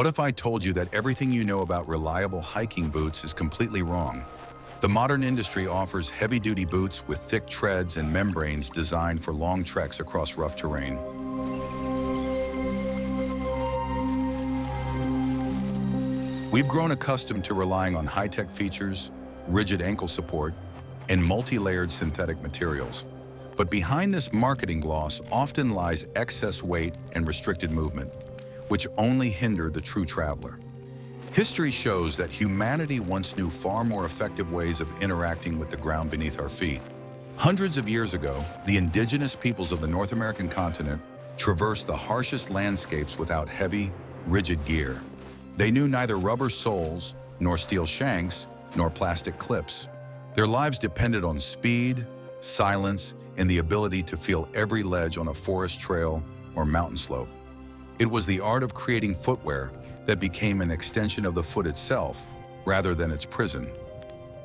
What if I told you that everything you know about reliable hiking boots is completely wrong? The modern industry offers heavy-duty boots with thick treads and membranes designed for long treks across rough terrain. We've grown accustomed to relying on high-tech features, rigid ankle support, and multi-layered synthetic materials. But behind this marketing gloss often lies excess weight and restricted movement, which only hinder the true traveler. History shows that humanity once knew far more effective ways of interacting with the ground beneath our feet. Hundreds of years ago, the indigenous peoples of the North American continent traversed the harshest landscapes without heavy, rigid gear. They knew neither rubber soles, nor steel shanks, nor plastic clips. Their lives depended on speed, silence, and the ability to feel every ledge on a forest trail or mountain slope. It was the art of creating footwear that became an extension of the foot itself, rather than its prison.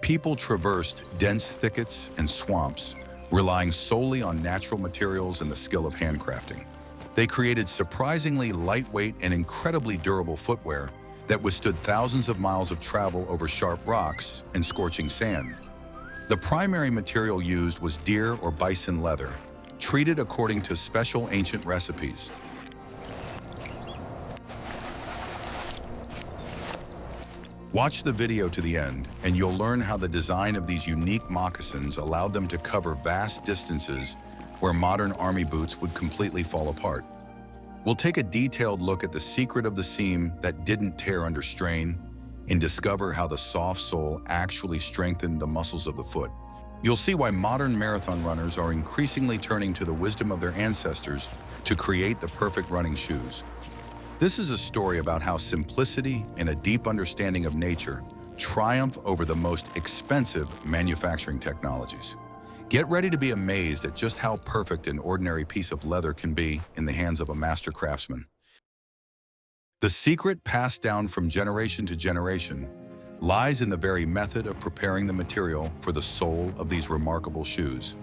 People traversed dense thickets and swamps, relying solely on natural materials and the skill of handcrafting. They created surprisingly lightweight and incredibly durable footwear that withstood thousands of miles of travel over sharp rocks and scorching sand. The primary material used was deer or bison leather, treated according to special ancient recipes. Watch the video to the end, and you'll learn how the design of these unique moccasins allowed them to cover vast distances where modern army boots would completely fall apart. We'll take a detailed look at the secret of the seam that didn't tear under strain and discover how the soft sole actually strengthened the muscles of the foot. You'll see why modern marathon runners are increasingly turning to the wisdom of their ancestors to create the perfect running shoes. This is a story about how simplicity and a deep understanding of nature triumph over the most expensive manufacturing technologies. Get ready to be amazed at just how perfect an ordinary piece of leather can be in the hands of a master craftsman. The secret passed down from generation to generation lies in the very method of preparing the material for the sole of these remarkable shoes.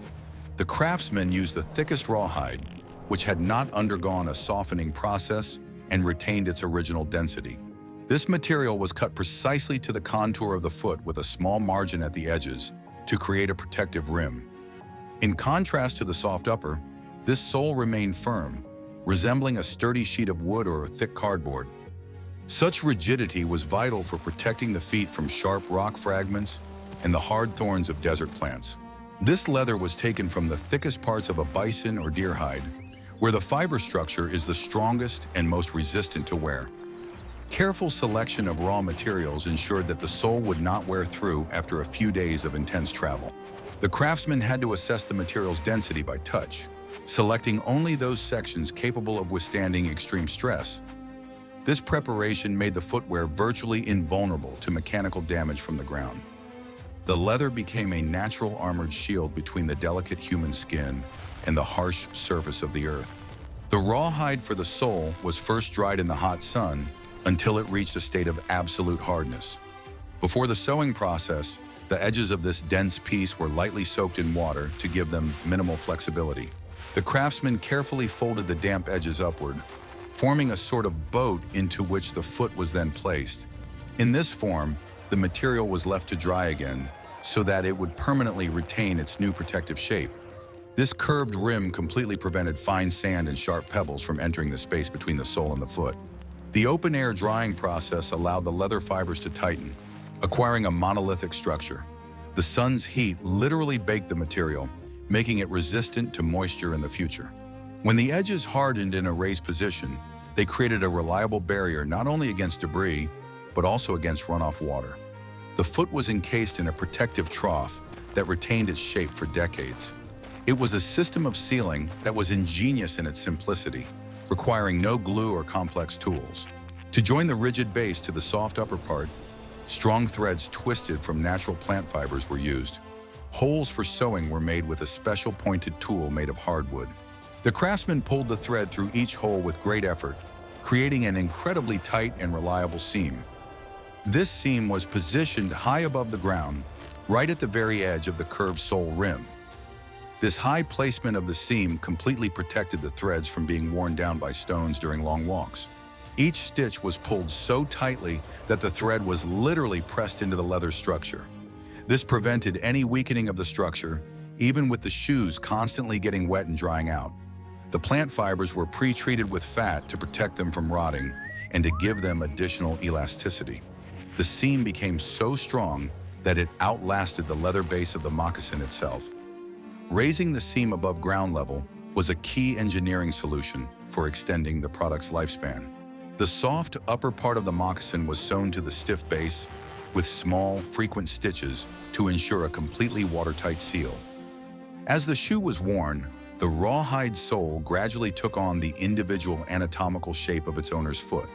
The craftsmen used the thickest rawhide, which had not undergone a softening process and retained its original density. This material was cut precisely to the contour of the foot with a small margin at the edges to create a protective rim. In contrast to the soft upper, this sole remained firm, resembling a sturdy sheet of wood or thick cardboard. Such rigidity was vital for protecting the feet from sharp rock fragments and the hard thorns of desert plants. This leather was taken from the thickest parts of a bison or deer hide, where the fiber structure is the strongest and most resistant to wear. Careful selection of raw materials ensured that the sole would not wear through after a few days of intense travel. The craftsman had to assess the material's density by touch, selecting only those sections capable of withstanding extreme stress. This preparation made the footwear virtually invulnerable to mechanical damage from the ground. The leather became a natural armored shield between the delicate human skin and the harsh surface of the earth. The rawhide for the sole was first dried in the hot sun until it reached a state of absolute hardness. Before the sewing process, the edges of this dense piece were lightly soaked in water to give them minimal flexibility. The craftsman carefully folded the damp edges upward, forming a sort of boat into which the foot was then placed. In this form, the material was left to dry again so that it would permanently retain its new protective shape. This curved rim completely prevented fine sand and sharp pebbles from entering the space between the sole and the foot. The open-air drying process allowed the leather fibers to tighten, acquiring a monolithic structure. The sun's heat literally baked the material, making it resistant to moisture in the future. When the edges hardened in a raised position, they created a reliable barrier not only against debris, but also against runoff water. The foot was encased in a protective trough that retained its shape for decades. It was a system of sealing that was ingenious in its simplicity, requiring no glue or complex tools. To join the rigid base to the soft upper part, strong threads twisted from natural plant fibers were used. Holes for sewing were made with a special pointed tool made of hardwood. The craftsman pulled the thread through each hole with great effort, creating an incredibly tight and reliable seam. This seam was positioned high above the ground, right at the very edge of the curved sole rim. This high placement of the seam completely protected the threads from being worn down by stones during long walks. Each stitch was pulled so tightly that the thread was literally pressed into the leather structure. This prevented any weakening of the structure, even with the shoes constantly getting wet and drying out. The plant fibers were pre-treated with fat to protect them from rotting and to give them additional elasticity. The seam became so strong that it outlasted the leather base of the moccasin itself. Raising the seam above ground level was a key engineering solution for extending the product's lifespan. The soft upper part of the moccasin was sewn to the stiff base with small, frequent stitches to ensure a completely watertight seal. As the shoe was worn, the rawhide sole gradually took on the individual anatomical shape of its owner's foot.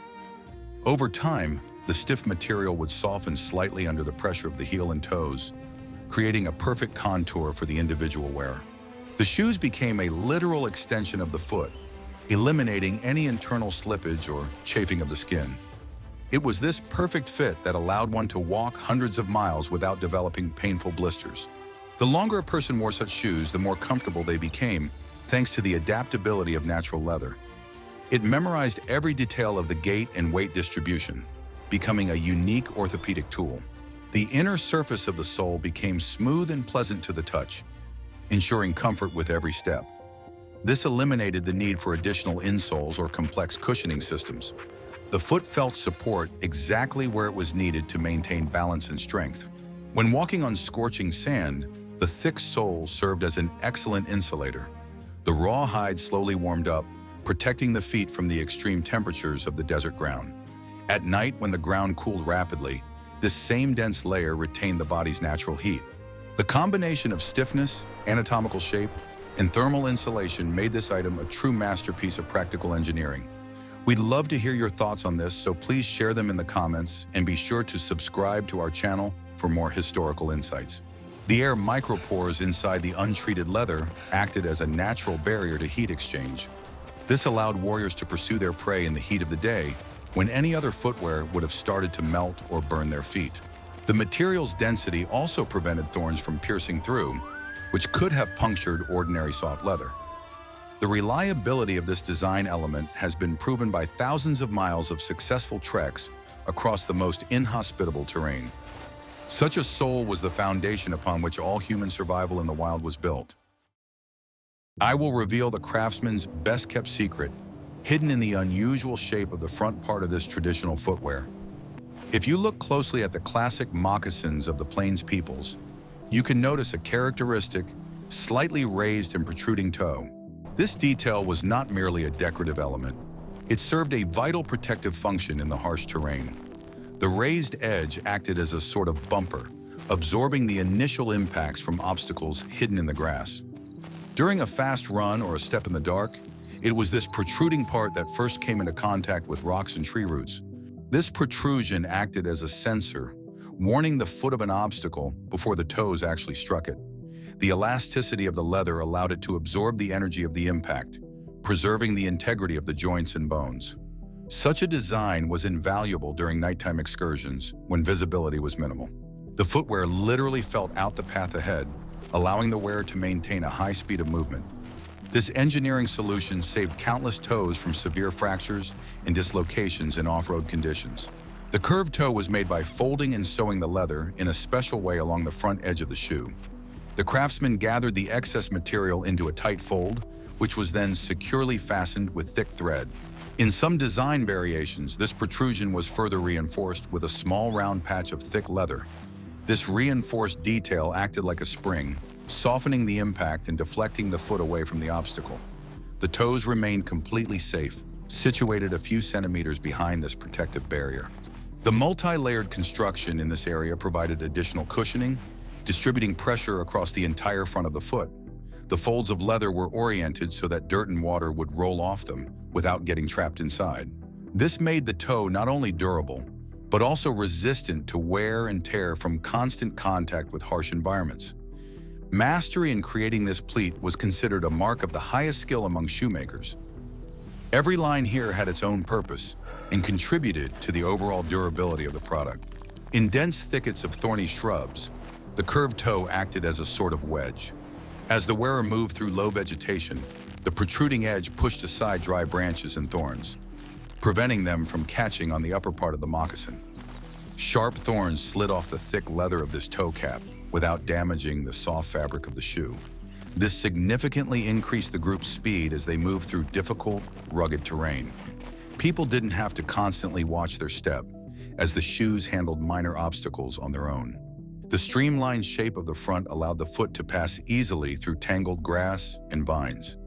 Over time, the stiff material would soften slightly under the pressure of the heel and toes, creating a perfect contour for the individual wearer. The shoes became a literal extension of the foot, eliminating any internal slippage or chafing of the skin. It was this perfect fit that allowed one to walk hundreds of miles without developing painful blisters. The longer a person wore such shoes, the more comfortable they became, thanks to the adaptability of natural leather. It memorized every detail of the gait and weight distribution, becoming a unique orthopedic tool. The inner surface of the sole became smooth and pleasant to the touch, ensuring comfort with every step. This eliminated the need for additional insoles or complex cushioning systems. The foot felt support exactly where it was needed to maintain balance and strength. When walking on scorching sand, the thick sole served as an excellent insulator. The rawhide slowly warmed up, protecting the feet from the extreme temperatures of the desert ground. At night, when the ground cooled rapidly, this same dense layer retained the body's natural heat. The combination of stiffness, anatomical shape, and thermal insulation made this item a true masterpiece of practical engineering. We'd love to hear your thoughts on this, so please share them in the comments and be sure to subscribe to our channel for more historical insights. The air micropores inside the untreated leather acted as a natural barrier to heat exchange. This allowed warriors to pursue their prey in the heat of the day, when any other footwear would have started to melt or burn their feet. The material's density also prevented thorns from piercing through, which could have punctured ordinary soft leather. The reliability of this design element has been proven by thousands of miles of successful treks across the most inhospitable terrain. Such a sole was the foundation upon which all human survival in the wild was built. I will reveal the craftsman's best-kept secret, hidden in the unusual shape of the front part of this traditional footwear. If you look closely at the classic moccasins of the Plains peoples, you can notice a characteristic, slightly raised and protruding toe. This detail was not merely a decorative element. It served a vital protective function in the harsh terrain. The raised edge acted as a sort of bumper, absorbing the initial impacts from obstacles hidden in the grass. During a fast run or a step in the dark, it was this protruding part that first came into contact with rocks and tree roots. This protrusion acted as a sensor, warning the foot of an obstacle before the toes actually struck it. The elasticity of the leather allowed it to absorb the energy of the impact, preserving the integrity of the joints and bones. Such a design was invaluable during nighttime excursions when visibility was minimal. The footwear literally felt out the path ahead, allowing the wearer to maintain a high speed of movement. This engineering solution saved countless toes from severe fractures and dislocations in off-road conditions. The curved toe was made by folding and sewing the leather in a special way along the front edge of the shoe. The craftsman gathered the excess material into a tight fold, which was then securely fastened with thick thread. In some design variations, this protrusion was further reinforced with a small round patch of thick leather. This reinforced detail acted like a spring, softening the impact and deflecting the foot away from the obstacle. The toes remained completely safe, situated a few centimeters behind this protective barrier. The multi-layered construction in this area provided additional cushioning, distributing pressure across the entire front of the foot. The folds of leather were oriented so that dirt and water would roll off them without getting trapped inside. This made the toe not only durable, but also resistant to wear and tear from constant contact with harsh environments. Mastery in creating this pleat was considered a mark of the highest skill among shoemakers. Every line here had its own purpose and contributed to the overall durability of the product. In dense thickets of thorny shrubs, the curved toe acted as a sort of wedge. As the wearer moved through low vegetation, the protruding edge pushed aside dry branches and thorns. preventing them from catching on the upper part of the moccasin. Sharp thorns slid off the thick leather of this toe cap without damaging the soft fabric of the shoe. This significantly increased the group's speed as they moved through difficult, rugged terrain. People didn't have to constantly watch their step, as the shoes handled minor obstacles on their own. The streamlined shape of the front allowed the foot to pass easily through tangled grass and vines.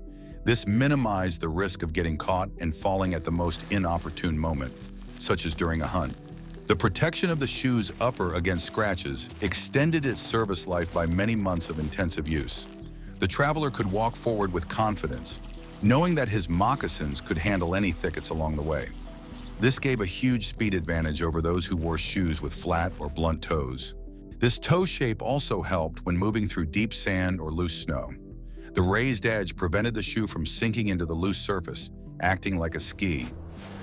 This minimized the risk of getting caught and falling at the most inopportune moment, such as during a hunt. The protection of the shoe's upper against scratches extended its service life by many months of intensive use. The traveler could walk forward with confidence, knowing that his moccasins could handle any thickets along the way. This gave a huge speed advantage over those who wore shoes with flat or blunt toes. This toe shape also helped when moving through deep sand or loose snow. The raised edge prevented the shoe from sinking into the loose surface, acting like a ski.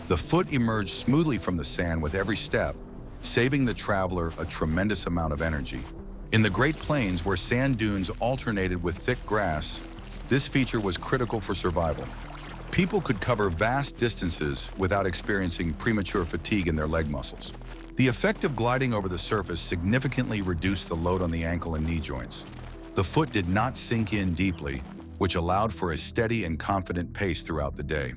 The foot emerged smoothly from the sand with every step, saving the traveler a tremendous amount of energy. In the Great Plains, where sand dunes alternated with thick grass, this feature was critical for survival. People could cover vast distances without experiencing premature fatigue in their leg muscles. The effect of gliding over the surface significantly reduced the load on the ankle and knee joints. The foot did not sink in deeply, which allowed for a steady and confident pace throughout the day.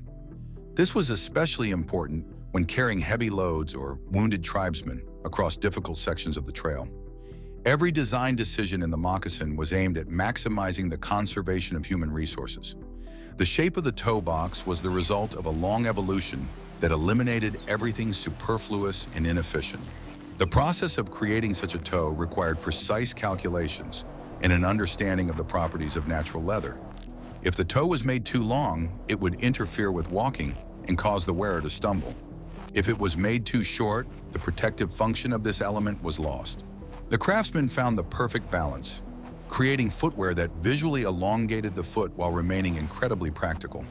This was especially important when carrying heavy loads or wounded tribesmen across difficult sections of the trail. Every design decision in the moccasin was aimed at maximizing the conservation of human resources. The shape of the toe box was the result of a long evolution that eliminated everything superfluous and inefficient. The process of creating such a toe required precise calculations and an understanding of the properties of natural leather. If the toe was made too long, it would interfere with walking and cause the wearer to stumble. If it was made too short, the protective function of this element was lost. The craftsman found the perfect balance, creating footwear that visually elongated the foot while remaining incredibly practical.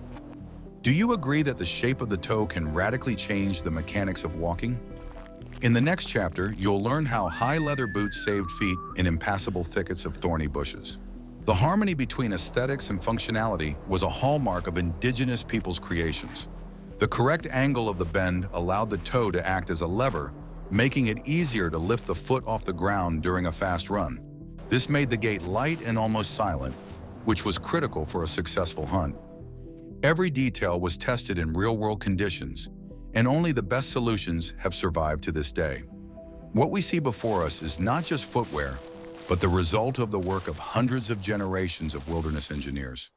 Do you agree that the shape of the toe can radically change the mechanics of walking? In the next chapter, you'll learn how high leather boots saved feet in impassable thickets of thorny bushes. The harmony between aesthetics and functionality was a hallmark of indigenous people's creations. The correct angle of the bend allowed the toe to act as a lever, making it easier to lift the foot off the ground during a fast run. This made the gait light and almost silent, which was critical for a successful hunt. Every detail was tested in real-world conditions, and only the best solutions have survived to this day. What we see before us is not just footwear, but the result of the work of hundreds of generations of wilderness engineers.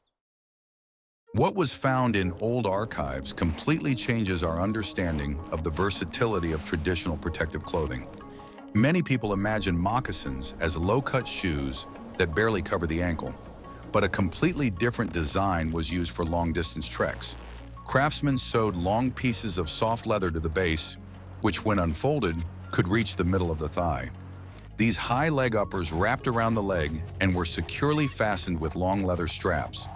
What was found in old archives completely changes our understanding of the versatility of traditional protective clothing. Many people imagine moccasins as low-cut shoes that barely cover the ankle, but a completely different design was used for long-distance treks. Craftsmen sewed long pieces of soft leather to the base, which when unfolded, could reach the middle of the thigh. These high leg uppers wrapped around the leg and were securely fastened with long leather straps.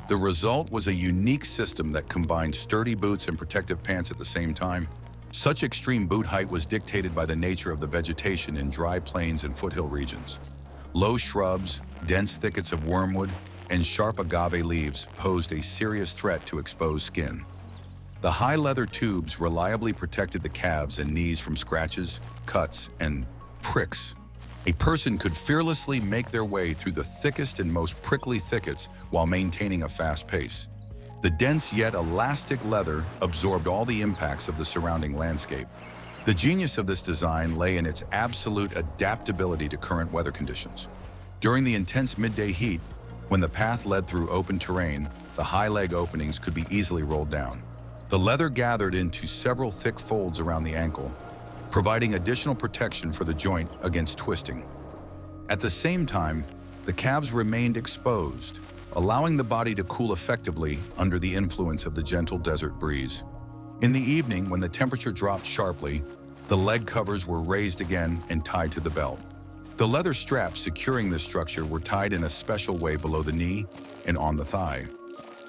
The result was a unique system that combined sturdy boots and protective pants at the same time. Such extreme boot height was dictated by the nature of the vegetation in dry plains and foothill regions. Low shrubs, dense thickets of wormwood, and sharp agave leaves posed a serious threat to exposed skin. The high leather tubes reliably protected the calves and knees from scratches, cuts, and pricks. A person could fearlessly make their way through the thickest and most prickly thickets while maintaining a fast pace. The dense yet elastic leather absorbed all the impacts of the surrounding landscape. The genius of this design lay in its absolute adaptability to current weather conditions. During the intense midday heat, when the path led through open terrain, the high leg openings could be easily rolled down. The leather gathered into several thick folds around the ankle, providing additional protection for the joint against twisting. At the same time, the calves remained exposed, allowing the body to cool effectively under the influence of the gentle desert breeze. In the evening, when the temperature dropped sharply, the leg covers were raised again and tied to the belt. The leather straps securing this structure were tied in a special way below the knee and on the thigh.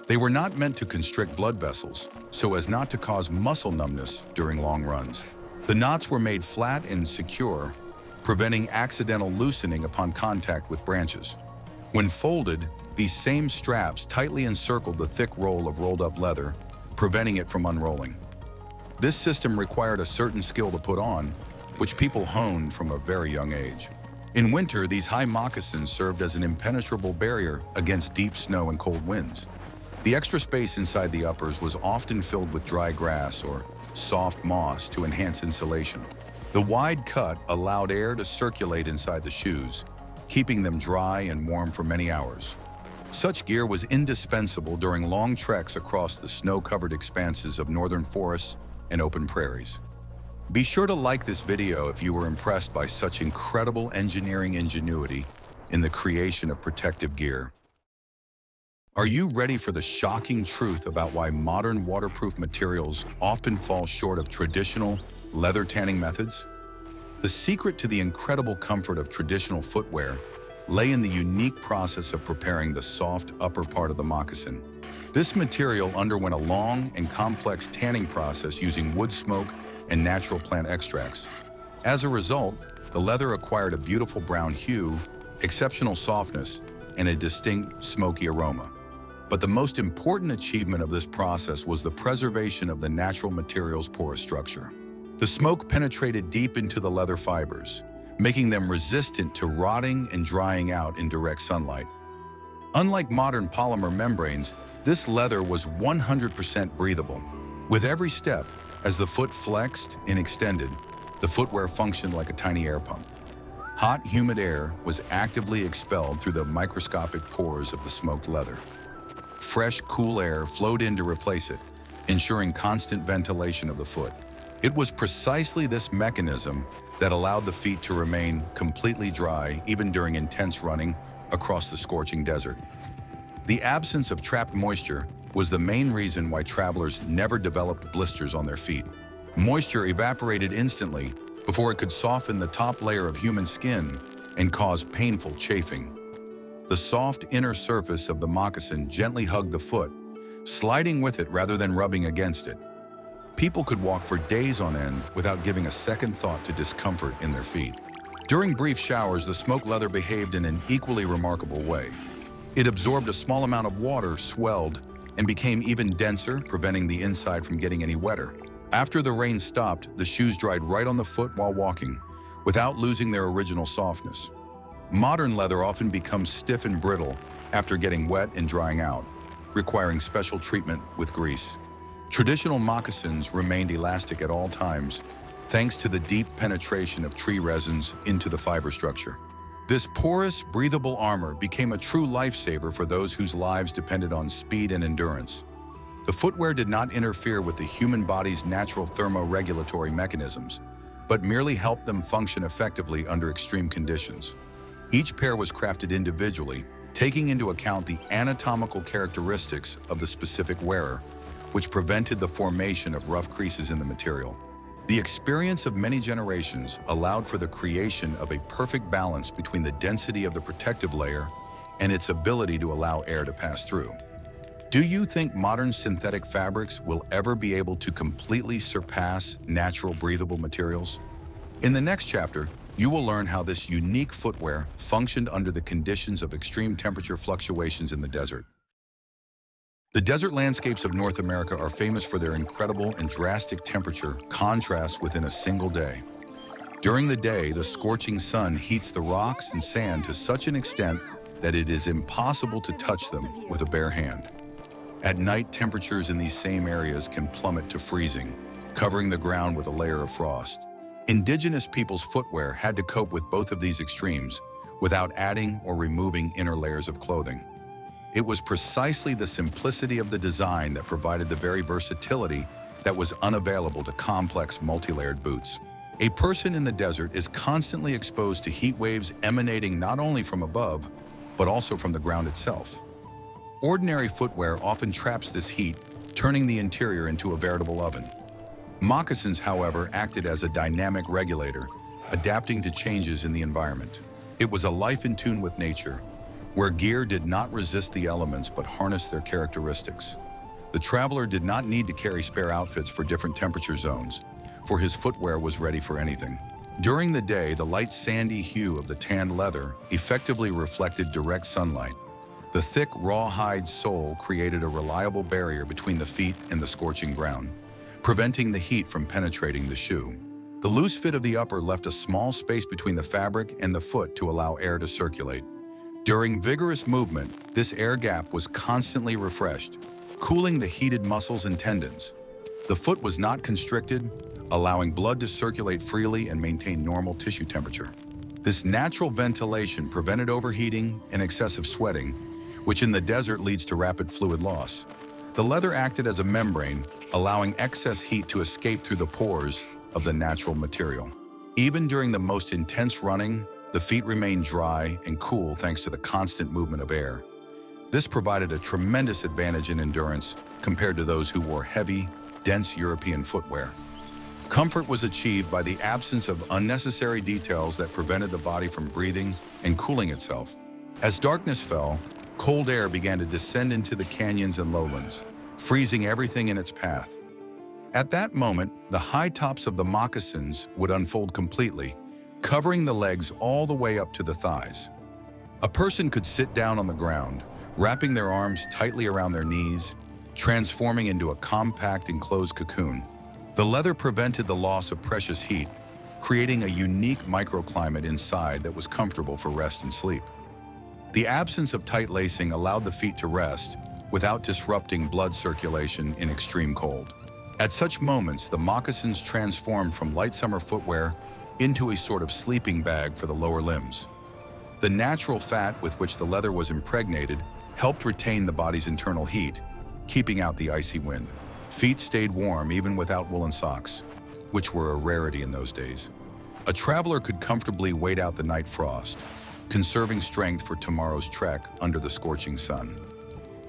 They were not meant to constrict blood vessels, so as not to cause muscle numbness during long runs. The knots were made flat and secure, preventing accidental loosening upon contact with branches. When folded, these same straps tightly encircled the thick roll of rolled-up leather, preventing it from unrolling. This system required a certain skill to put on, which people honed from a very young age. In winter, these high moccasins served as an impenetrable barrier against deep snow and cold winds. The extra space inside the uppers was often filled with dry grass or soft moss to enhance insulation. The wide cut allowed air to circulate inside the shoes, keeping them dry and warm for many hours. Such gear was indispensable during long treks across the snow-covered expanses of northern forests and open prairies. Be sure to like this video if you were impressed by such incredible engineering ingenuity in the creation of protective gear. Are you ready for the shocking truth about why modern waterproof materials often fall short of traditional leather tanning methods? The secret to the incredible comfort of traditional footwear lay in the unique process of preparing the soft upper part of the moccasin. This material underwent a long and complex tanning process using wood smoke and natural plant extracts. As a result, the leather acquired a beautiful brown hue, exceptional softness, and a distinct smoky aroma. But the most important achievement of this process was the preservation of the natural material's porous structure. The smoke penetrated deep into the leather fibers, making them resistant to rotting and drying out in direct sunlight. Unlike modern polymer membranes, this leather was 100% breathable. With every step, as the foot flexed and extended, the footwear functioned like a tiny air pump. Hot, humid air was actively expelled through the microscopic pores of the smoked leather. Fresh, cool air flowed in to replace it, ensuring constant ventilation of the foot. It was precisely this mechanism that allowed the feet to remain completely dry even during intense running across the scorching desert. The absence of trapped moisture was the main reason why travelers never developed blisters on their feet. Moisture evaporated instantly before it could soften the top layer of human skin and cause painful chafing. The soft inner surface of the moccasin gently hugged the foot, sliding with it rather than rubbing against it. People could walk for days on end without giving a second thought to discomfort in their feet. During brief showers, the smoked leather behaved in an equally remarkable way. It absorbed a small amount of water, swelled, and became even denser, preventing the inside from getting any wetter. After the rain stopped, the shoes dried right on the foot while walking, without losing their original softness. Modern leather often becomes stiff and brittle after getting wet and drying out, requiring special treatment with grease. Traditional moccasins remained elastic at all times, thanks to the deep penetration of tree resins into the fiber structure. This porous, breathable armor became a true lifesaver for those whose lives depended on speed and endurance. The footwear did not interfere with the human body's natural thermoregulatory mechanisms, but merely helped them function effectively under extreme conditions. Each pair was crafted individually, taking into account the anatomical characteristics of the specific wearer, which prevented the formation of rough creases in the material. The experience of many generations allowed for the creation of a perfect balance between the density of the protective layer and its ability to allow air to pass through. Do you think modern synthetic fabrics will ever be able to completely surpass natural breathable materials? In the next chapter, you will learn how this unique footwear functioned under the conditions of extreme temperature fluctuations in the desert. The desert landscapes of North America are famous for their incredible and drastic temperature contrasts within a single day. During the day, the scorching sun heats the rocks and sand to such an extent that it is impossible to touch them with a bare hand. At night, temperatures in these same areas can plummet to freezing, covering the ground with a layer of frost. Indigenous people's footwear had to cope with both of these extremes without adding or removing inner layers of clothing. It was precisely the simplicity of the design that provided the very versatility that was unavailable to complex multi-layered boots. A person in the desert is constantly exposed to heat waves emanating not only from above, but also from the ground itself. Ordinary footwear often traps this heat, turning the interior into a veritable oven. Moccasins, however, acted as a dynamic regulator, adapting to changes in the environment. It was a life in tune with nature, where gear did not resist the elements but harnessed their characteristics. The traveler did not need to carry spare outfits for different temperature zones, for his footwear was ready for anything. During the day, the light sandy hue of the tanned leather effectively reflected direct sunlight. The thick rawhide sole created a reliable barrier between the feet and the scorching ground, preventing the heat from penetrating the shoe. The loose fit of the upper left a small space between the fabric and the foot to allow air to circulate. During vigorous movement, this air gap was constantly refreshed, cooling the heated muscles and tendons. The foot was not constricted, allowing blood to circulate freely and maintain normal tissue temperature. This natural ventilation prevented overheating and excessive sweating, which in the desert leads to rapid fluid loss. The leather acted as a membrane, allowing excess heat to escape through the pores of the natural material. Even during the most intense running, the feet remained dry and cool thanks to the constant movement of air. This provided a tremendous advantage in endurance compared to those who wore heavy, dense European footwear. Comfort was achieved by the absence of unnecessary details that prevented the body from breathing and cooling itself. As darkness fell, cold air began to descend into the canyons and lowlands, freezing everything in its path. At that moment, the high tops of the moccasins would unfold completely, covering the legs all the way up to the thighs. A person could sit down on the ground, wrapping their arms tightly around their knees, transforming into a compact enclosed cocoon. The leather prevented the loss of precious heat, creating a unique microclimate inside that was comfortable for rest and sleep. The absence of tight lacing allowed the feet to rest without disrupting blood circulation in extreme cold. At such moments, the moccasins transformed from light summer footwear into a sort of sleeping bag for the lower limbs. The natural fat with which the leather was impregnated helped retain the body's internal heat, keeping out the icy wind. Feet stayed warm even without woolen socks, which were a rarity in those days. A traveler could comfortably wait out the night frost, conserving strength for tomorrow's trek under the scorching sun.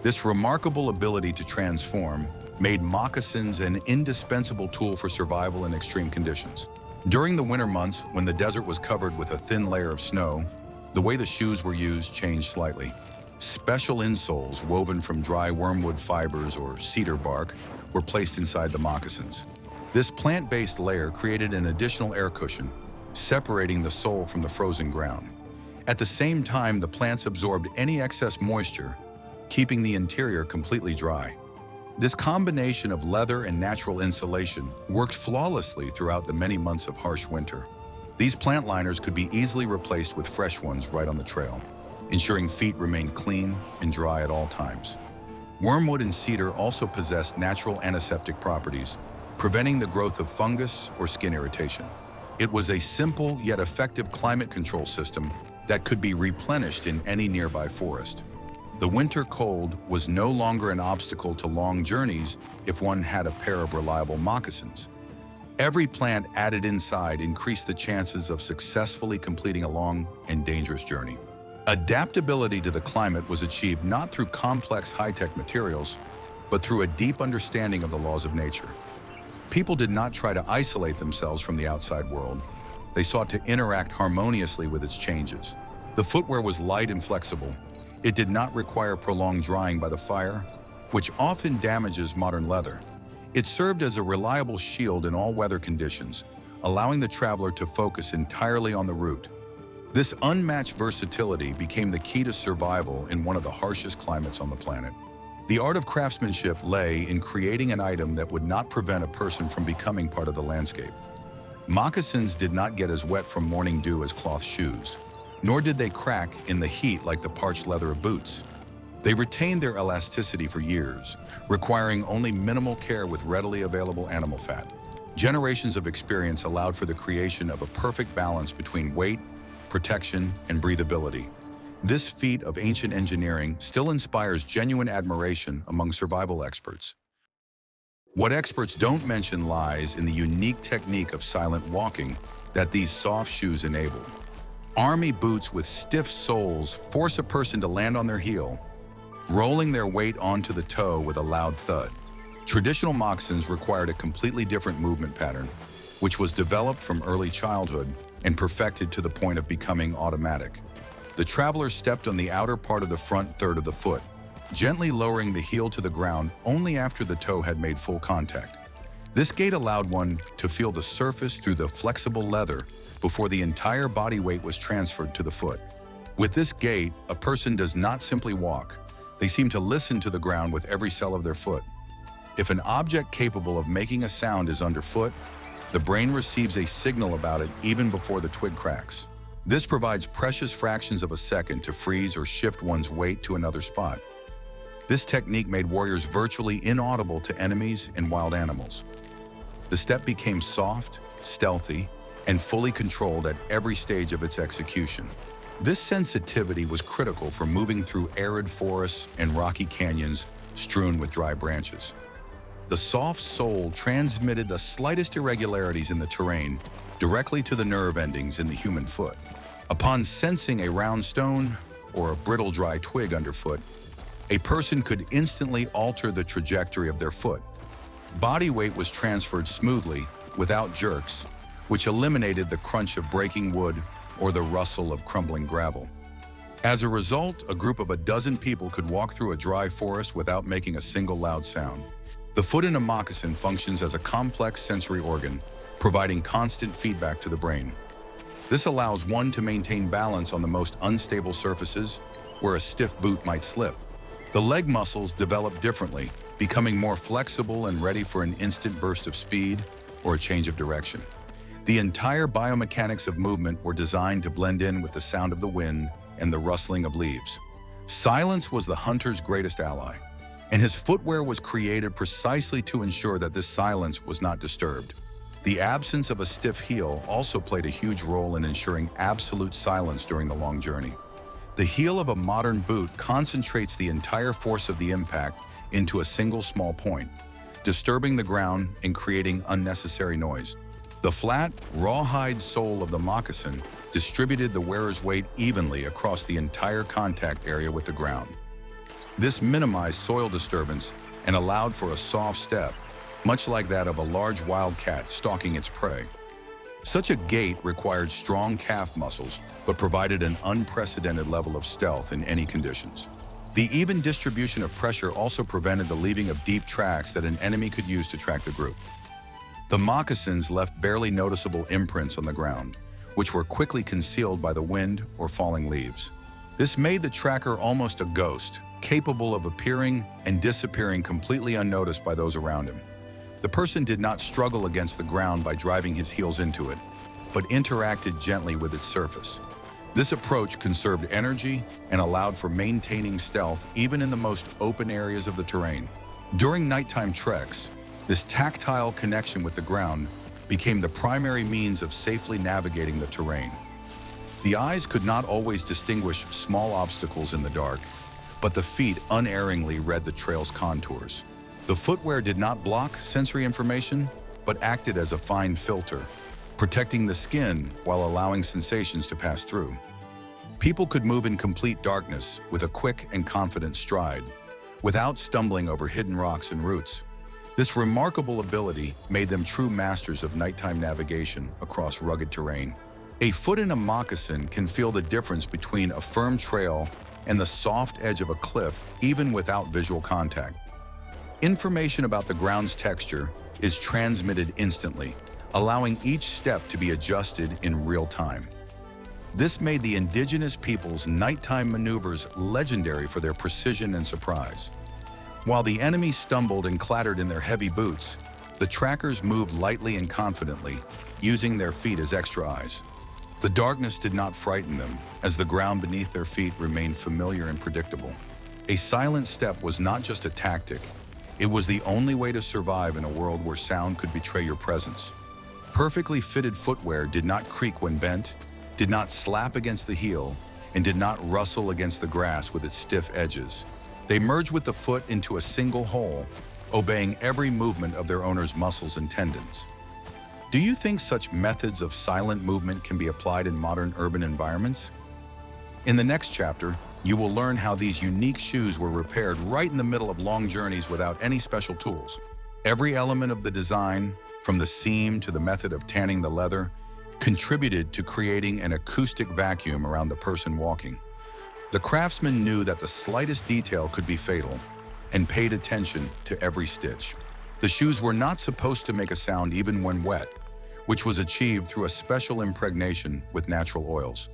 This remarkable ability to transform made moccasins an indispensable tool for survival in extreme conditions. During the winter months, when the desert was covered with a thin layer of snow, the way the shoes were used changed slightly. Special insoles woven from dry wormwood fibers or cedar bark were placed inside the moccasins. This plant-based layer created an additional air cushion, separating the sole from the frozen ground. At the same time, the plants absorbed any excess moisture, keeping the interior completely dry. This combination of leather and natural insulation worked flawlessly throughout the many months of harsh winter. These plant liners could be easily replaced with fresh ones right on the trail, ensuring feet remained clean and dry at all times. Wormwood and cedar also possessed natural antiseptic properties, preventing the growth of fungus or skin irritation. It was a simple yet effective climate control system that could be replenished in any nearby forest. The winter cold was no longer an obstacle to long journeys if one had a pair of reliable moccasins. Every plant added inside increased the chances of successfully completing a long and dangerous journey. Adaptability to the climate was achieved not through complex high-tech materials, but through a deep understanding of the laws of nature. People did not try to isolate themselves from the outside world. They sought to interact harmoniously with its changes. The footwear was light and flexible. It did not require prolonged drying by the fire, which often damages modern leather. It served as a reliable shield in all weather conditions, allowing the traveler to focus entirely on the route. This unmatched versatility became the key to survival in one of the harshest climates on the planet. The art of craftsmanship lay in creating an item that would not prevent a person from becoming part of the landscape. Moccasins did not get as wet from morning dew as cloth shoes, nor did they crack in the heat like the parched leather of boots. They retained their elasticity for years, requiring only minimal care with readily available animal fat. Generations of experience allowed for the creation of a perfect balance between weight, protection, and breathability. This feat of ancient engineering still inspires genuine admiration among survival experts. What experts don't mention lies in the unique technique of silent walking that these soft shoes enable. Army boots with stiff soles force a person to land on their heel, rolling their weight onto the toe with a loud thud. Traditional moccasins required a completely different movement pattern, which was developed from early childhood and perfected to the point of becoming automatic. The traveler stepped on the outer part of the front third of the foot, gently lowering the heel to the ground only after the toe had made full contact. This gait allowed one to feel the surface through the flexible leather before the entire body weight was transferred to the foot. With this gait, a person does not simply walk. They seem to listen to the ground with every cell of their foot. If an object capable of making a sound is underfoot, the brain receives a signal about it even before the twig cracks. This provides precious fractions of a second to freeze or shift one's weight to another spot. This technique made warriors virtually inaudible to enemies and wild animals. The step became soft, stealthy, and fully controlled at every stage of its execution. This sensitivity was critical for moving through arid forests and rocky canyons strewn with dry branches. The soft sole transmitted the slightest irregularities in the terrain directly to the nerve endings in the human foot. Upon sensing a round stone or a brittle dry twig underfoot, a person could instantly alter the trajectory of their foot. Body weight was transferred smoothly, without jerks, which eliminated the crunch of breaking wood or the rustle of crumbling gravel. As a result, a group of a dozen people could walk through a dry forest without making a single loud sound. The foot in a moccasin functions as a complex sensory organ, providing constant feedback to the brain. This allows one to maintain balance on the most unstable surfaces where a stiff boot might slip. The leg muscles develop differently, becoming more flexible and ready for an instant burst of speed or a change of direction. The entire biomechanics of movement were designed to blend in with the sound of the wind and the rustling of leaves. Silence was the hunter's greatest ally, and his footwear was created precisely to ensure that this silence was not disturbed. The absence of a stiff heel also played a huge role in ensuring absolute silence during the long journey. The heel of a modern boot concentrates the entire force of the impact into a single small point, disturbing the ground and creating unnecessary noise. The flat, rawhide sole of the moccasin distributed the wearer's weight evenly across the entire contact area with the ground. This minimized soil disturbance and allowed for a soft step, much like that of a large wildcat stalking its prey. Such a gait required strong calf muscles, but provided an unprecedented level of stealth in any conditions. The even distribution of pressure also prevented the leaving of deep tracks that an enemy could use to track the group. The moccasins left barely noticeable imprints on the ground, which were quickly concealed by the wind or falling leaves. This made the tracker almost a ghost, capable of appearing and disappearing completely unnoticed by those around him. The person did not struggle against the ground by driving his heels into it, but interacted gently with its surface. This approach conserved energy and allowed for maintaining stealth even in the most open areas of the terrain. During nighttime treks, this tactile connection with the ground became the primary means of safely navigating the terrain. The eyes could not always distinguish small obstacles in the dark, but the feet unerringly read the trail's contours. The footwear did not block sensory information, but acted as a fine filter, protecting the skin while allowing sensations to pass through. People could move in complete darkness with a quick and confident stride, without stumbling over hidden rocks and roots. This remarkable ability made them true masters of nighttime navigation across rugged terrain. A foot in a moccasin can feel the difference between a firm trail and the soft edge of a cliff, even without visual contact. Information about the ground's texture is transmitted instantly, allowing each step to be adjusted in real time. This made the indigenous people's nighttime maneuvers legendary for their precision and surprise. While the enemy stumbled and clattered in their heavy boots, the trackers moved lightly and confidently, using their feet as extra eyes. The darkness did not frighten them, as the ground beneath their feet remained familiar and predictable. A silent step was not just a tactic, it was the only way to survive in a world where sound could betray your presence. Perfectly fitted footwear did not creak when bent, did not slap against the heel, and did not rustle against the grass with its stiff edges. They merged with the foot into a single whole, obeying every movement of their owner's muscles and tendons. Do you think such methods of silent movement can be applied in modern urban environments? In the next chapter, you will learn how these unique shoes were repaired right in the middle of long journeys without any special tools. Every element of the design, from the seam to the method of tanning the leather, contributed to creating an acoustic vacuum around the person walking. The craftsman knew that the slightest detail could be fatal and paid attention to every stitch. The shoes were not supposed to make a sound even when wet, which was achieved through a special impregnation with natural oils.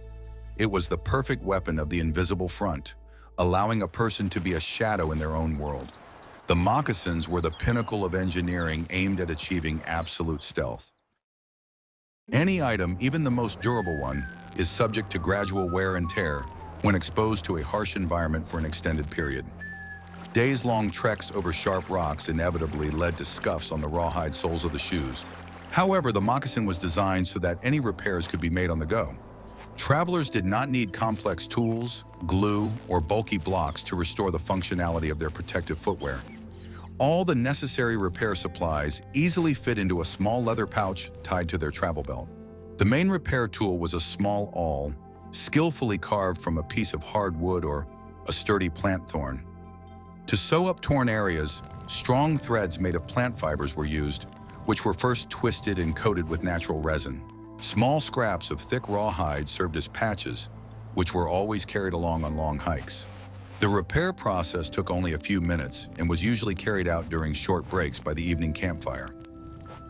It was the perfect weapon of the invisible front, allowing a person to be a shadow in their own world. The moccasins were the pinnacle of engineering aimed at achieving absolute stealth. Any item, even the most durable one, is subject to gradual wear and tear when exposed to a harsh environment for an extended period. Days-long treks over sharp rocks inevitably led to scuffs on the rawhide soles of the shoes. However, the moccasin was designed so that any repairs could be made on the go. Travelers did not need complex tools, glue, or bulky blocks to restore the functionality of their protective footwear. All the necessary repair supplies easily fit into a small leather pouch tied to their travel belt. The main repair tool was a small awl, skillfully carved from a piece of hard wood or a sturdy plant thorn. To sew up torn areas, strong threads made of plant fibers were used, which were first twisted and coated with natural resin. Small scraps of thick rawhide served as patches, which were always carried along on long hikes. The repair process took only a few minutes and was usually carried out during short breaks by the evening campfire.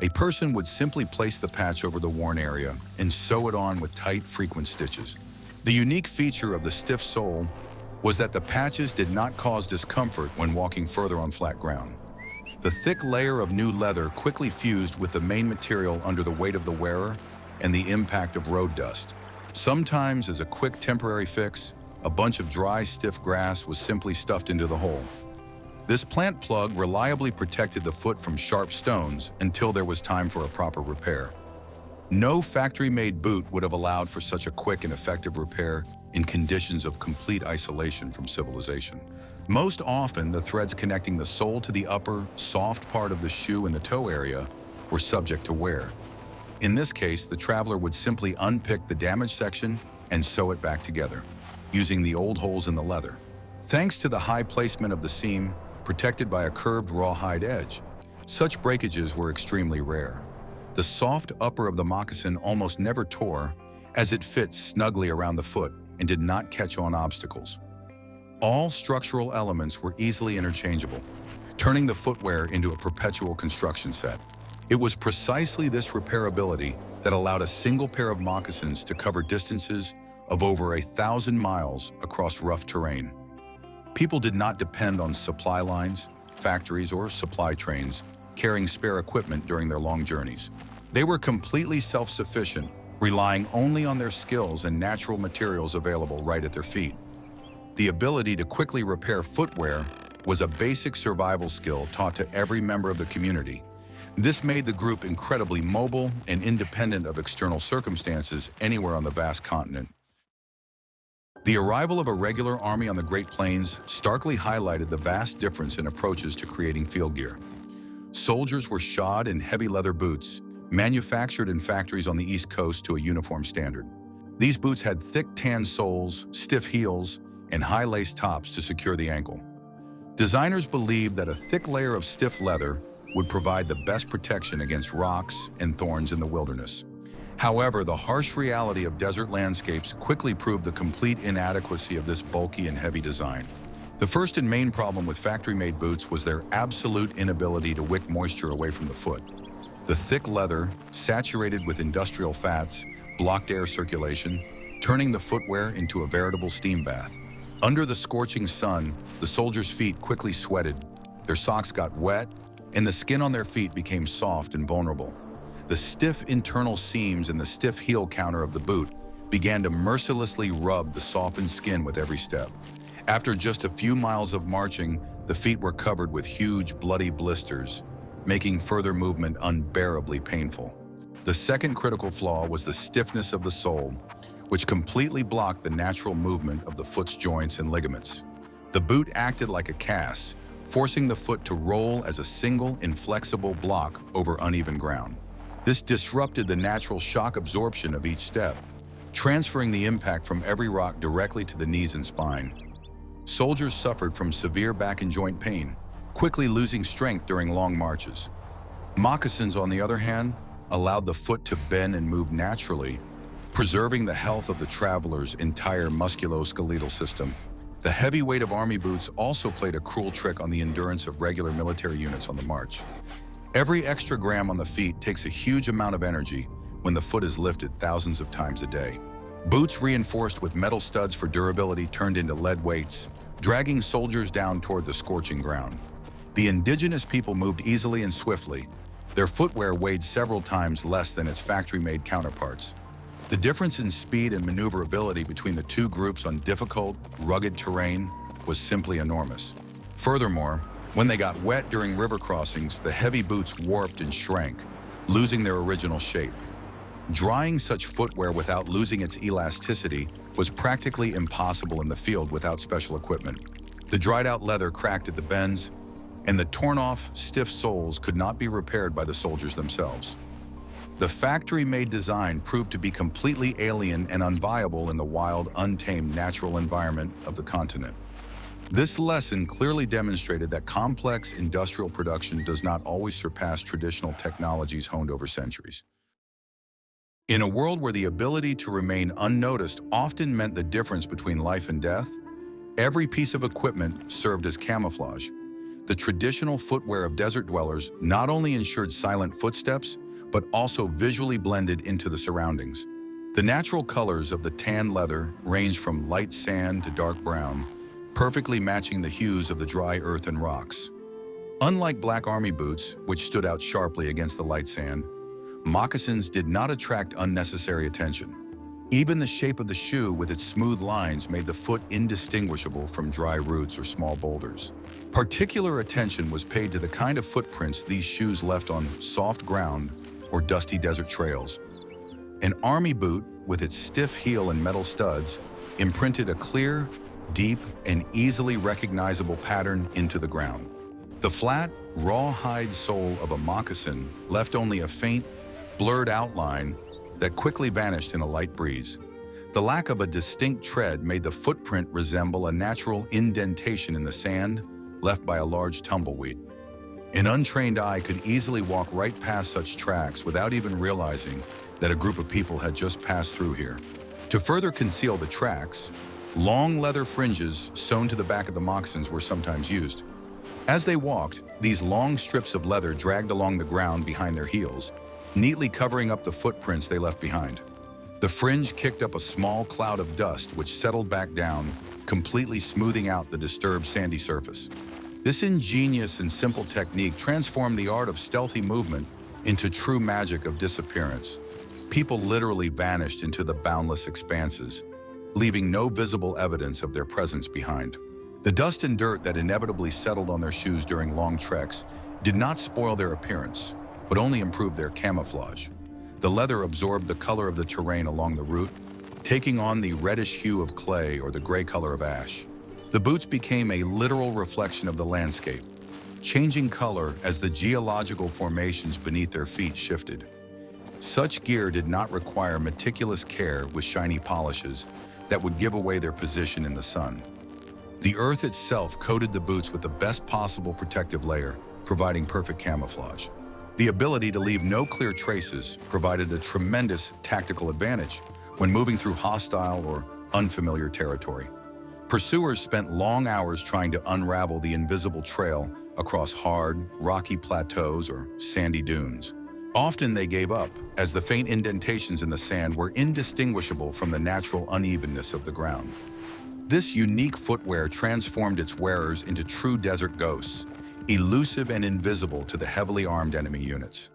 A person would simply place the patch over the worn area and sew it on with tight, frequent stitches. The unique feature of the stiff sole was that the patches did not cause discomfort when walking further on flat ground. The thick layer of new leather quickly fused with the main material under the weight of the wearer and the impact of road dust. Sometimes, as a quick temporary fix, a bunch of dry, stiff grass was simply stuffed into the hole. This plant plug reliably protected the foot from sharp stones until there was time for a proper repair. No factory-made boot would have allowed for such a quick and effective repair in conditions of complete isolation from civilization. Most often, the threads connecting the sole to the upper, soft part of the shoe and the toe area were subject to wear. In this case, the traveler would simply unpick the damaged section and sew it back together, using the old holes in the leather. Thanks to the high placement of the seam, protected by a curved rawhide edge, such breakages were extremely rare. The soft upper of the moccasin almost never tore, as it fit snugly around the foot and did not catch on obstacles. All structural elements were easily interchangeable, turning the footwear into a perpetual construction set. It was precisely this repairability that allowed a single pair of moccasins to cover distances of over 1,000 miles across rough terrain. People did not depend on supply lines, factories, or supply trains carrying spare equipment during their long journeys. They were completely self-sufficient, relying only on their skills and natural materials available right at their feet. The ability to quickly repair footwear was a basic survival skill taught to every member of the community. This made the group incredibly mobile and independent of external circumstances anywhere on the vast continent. The arrival of a regular army on the Great Plains starkly highlighted the vast difference in approaches to creating field gear. Soldiers were shod in heavy leather boots, manufactured in factories on the East Coast to a uniform standard. These boots had thick tan soles, stiff heels, and high-lace tops to secure the ankle. Designers believed that a thick layer of stiff leather would provide the best protection against rocks and thorns in the wilderness. However, the harsh reality of desert landscapes quickly proved the complete inadequacy of this bulky and heavy design. The first and main problem with factory-made boots was their absolute inability to wick moisture away from the foot. The thick leather, saturated with industrial fats, blocked air circulation, turning the footwear into a veritable steam bath. Under the scorching sun, the soldiers' feet quickly sweated, their socks got wet, and the skin on their feet became soft and vulnerable. The stiff internal seams and the stiff heel counter of the boot began to mercilessly rub the softened skin with every step. After just a few miles of marching, the feet were covered with huge, bloody blisters, making further movement unbearably painful. The second critical flaw was the stiffness of the sole, which completely blocked the natural movement of the foot's joints and ligaments. The boot acted like a cast, forcing the foot to roll as a single, inflexible block over uneven ground. This disrupted the natural shock absorption of each step, transferring the impact from every rock directly to the knees and spine. Soldiers suffered from severe back and joint pain, quickly losing strength during long marches. Moccasins, on the other hand, allowed the foot to bend and move naturally, preserving the health of the traveler's entire musculoskeletal system. The heavy weight of army boots also played a cruel trick on the endurance of regular military units on the march. Every extra gram on the feet takes a huge amount of energy when the foot is lifted thousands of times a day. Boots reinforced with metal studs for durability turned into lead weights, dragging soldiers down toward the scorching ground. The indigenous people moved easily and swiftly. Their footwear weighed several times less than its factory-made counterparts. The difference in speed and maneuverability between the two groups on difficult, rugged terrain was simply enormous. Furthermore, when they got wet during river crossings, the heavy boots warped and shrank, losing their original shape. Drying such footwear without losing its elasticity was practically impossible in the field without special equipment. The dried-out leather cracked at the bends, and the torn-off, stiff soles could not be repaired by the soldiers themselves. The factory-made design proved to be completely alien and unviable in the wild, untamed natural environment of the continent. This lesson clearly demonstrated that complex industrial production does not always surpass traditional technologies honed over centuries. In a world where the ability to remain unnoticed often meant the difference between life and death, every piece of equipment served as camouflage. The traditional footwear of desert dwellers not only ensured silent footsteps, but also visually blended into the surroundings. The natural colors of the tan leather ranged from light sand to dark brown, perfectly matching the hues of the dry earth and rocks. Unlike black army boots, which stood out sharply against the light sand, moccasins did not attract unnecessary attention. Even the shape of the shoe with its smooth lines made the foot indistinguishable from dry roots or small boulders. Particular attention was paid to the kind of footprints these shoes left on soft ground or dusty desert trails. An army boot, with its stiff heel and metal studs, imprinted a clear, deep, and easily recognizable pattern into the ground. The flat, rawhide sole of a moccasin left only a faint, blurred outline that quickly vanished in a light breeze. The lack of a distinct tread made the footprint resemble a natural indentation in the sand left by a large tumbleweed. An untrained eye could easily walk right past such tracks without even realizing that a group of people had just passed through here. To further conceal the tracks, long leather fringes sewn to the back of the moccasins were sometimes used. As they walked, these long strips of leather dragged along the ground behind their heels, neatly covering up the footprints they left behind. The fringe kicked up a small cloud of dust which settled back down, completely smoothing out the disturbed sandy surface. This ingenious and simple technique transformed the art of stealthy movement into true magic of disappearance. People literally vanished into the boundless expanses, leaving no visible evidence of their presence behind. The dust and dirt that inevitably settled on their shoes during long treks did not spoil their appearance, but only improved their camouflage. The leather absorbed the color of the terrain along the route, taking on the reddish hue of clay or the gray color of ash. The boots became a literal reflection of the landscape, changing color as the geological formations beneath their feet shifted. Such gear did not require meticulous care with shiny polishes that would give away their position in the sun. The earth itself coated the boots with the best possible protective layer, providing perfect camouflage. The ability to leave no clear traces provided a tremendous tactical advantage when moving through hostile or unfamiliar territory. Pursuers spent long hours trying to unravel the invisible trail across hard, rocky plateaus or sandy dunes. Often they gave up, as the faint indentations in the sand were indistinguishable from the natural unevenness of the ground. This unique footwear transformed its wearers into true desert ghosts, elusive and invisible to the heavily armed enemy units.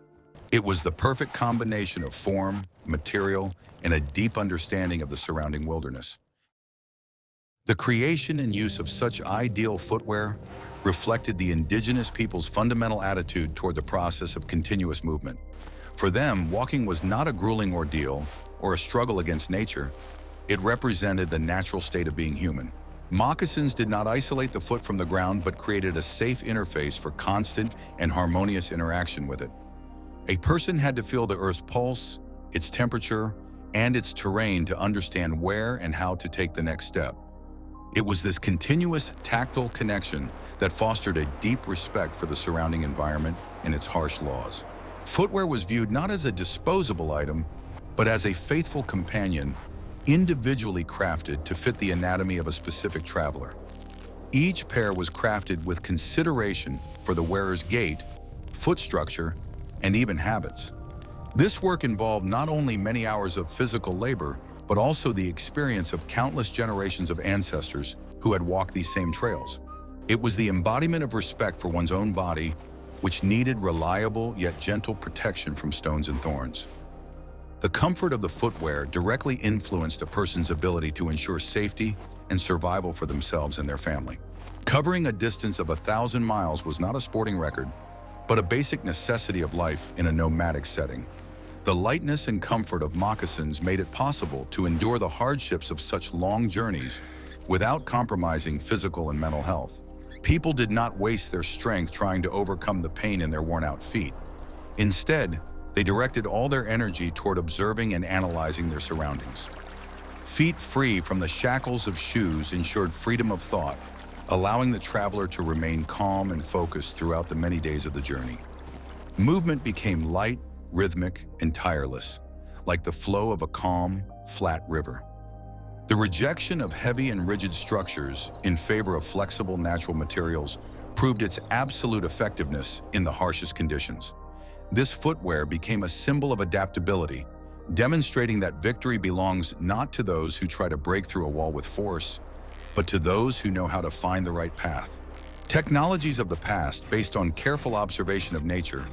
It was the perfect combination of form, material, and a deep understanding of the surrounding wilderness. The creation and use of such ideal footwear reflected the indigenous people's fundamental attitude toward the process of continuous movement. For them, walking was not a grueling ordeal or a struggle against nature. It represented the natural state of being human. Moccasins did not isolate the foot from the ground, but created a safe interface for constant and harmonious interaction with it. A person had to feel the Earth's pulse, its temperature, and its terrain to understand where and how to take the next step. It was this continuous tactile connection that fostered a deep respect for the surrounding environment and its harsh laws. Footwear was viewed not as a disposable item, but as a faithful companion, individually crafted to fit the anatomy of a specific traveler. Each pair was crafted with consideration for the wearer's gait, foot structure, and even habits. This work involved not only many hours of physical labor, but also the experience of countless generations of ancestors who had walked these same trails. It was the embodiment of respect for one's own body, which needed reliable yet gentle protection from stones and thorns. The comfort of the footwear directly influenced a person's ability to ensure safety and survival for themselves and their family. Covering a distance of 1,000 miles was not a sporting record, but a basic necessity of life in a nomadic setting. The lightness and comfort of moccasins made it possible to endure the hardships of such long journeys without compromising physical and mental health. People did not waste their strength trying to overcome the pain in their worn-out feet. Instead, they directed all their energy toward observing and analyzing their surroundings. Feet free from the shackles of shoes ensured freedom of thought, allowing the traveler to remain calm and focused throughout the many days of the journey. Movement became light, rhythmic, and tireless, like the flow of a calm, flat river. The rejection of heavy and rigid structures in favor of flexible natural materials proved its absolute effectiveness in the harshest conditions. This footwear became a symbol of adaptability, demonstrating that victory belongs not to those who try to break through a wall with force, but to those who know how to find the right path. Technologies of the past, based on careful observation of nature,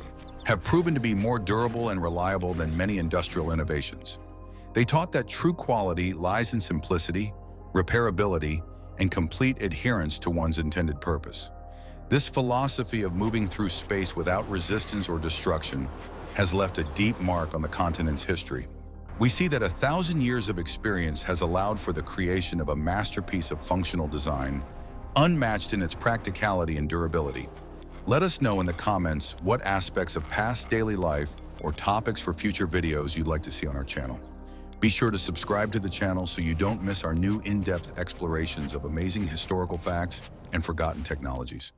have proven to be more durable and reliable than many industrial innovations. They taught that true quality lies in simplicity, repairability, and complete adherence to one's intended purpose. This philosophy of moving through space without resistance or destruction has left a deep mark on the continent's history. We see that 1,000 years of experience has allowed for the creation of a masterpiece of functional design, unmatched in its practicality and durability. Let us know in the comments what aspects of past daily life or topics for future videos you'd like to see on our channel. Be sure to subscribe to the channel so you don't miss our new in-depth explorations of amazing historical facts and forgotten technologies.